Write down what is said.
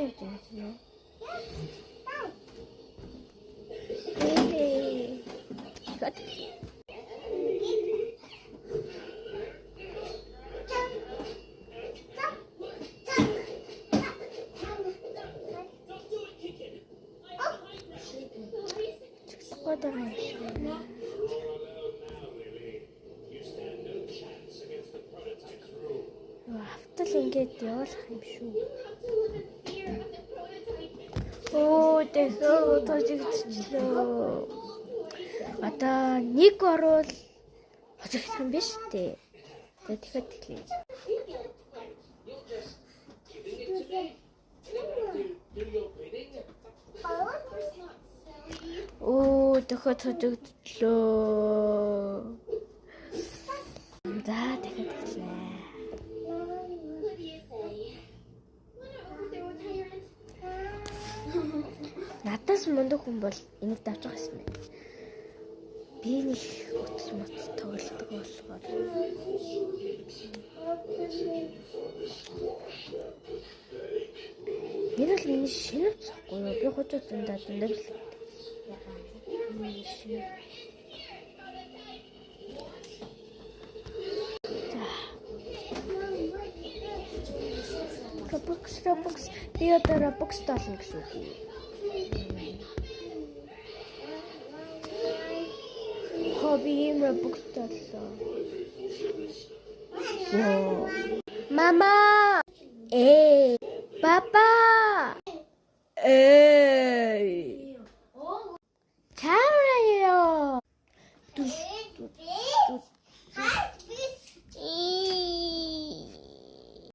явж байна тийм үү? Автал ингээд явуулах юм шүү. Оо тэхөө тожигчлээ. Одоо нэг орвол хожигдох юм биш үү? Тэгэхээр тэглээ. Оо тэхөө тожигдлоо. За тэгэхээр тэглээ. Надаас мундаг хүн бол энийг давж байгаа юм байна. Би нэг утас мот тоглолдог болохоор. Энэ бол миний шинэ утасгүй юу? Би хожууд дандаа л. Robux би одоо Robux толно гэсэн үг. Хобби Robux толлоо. Мама! Папа! Чао!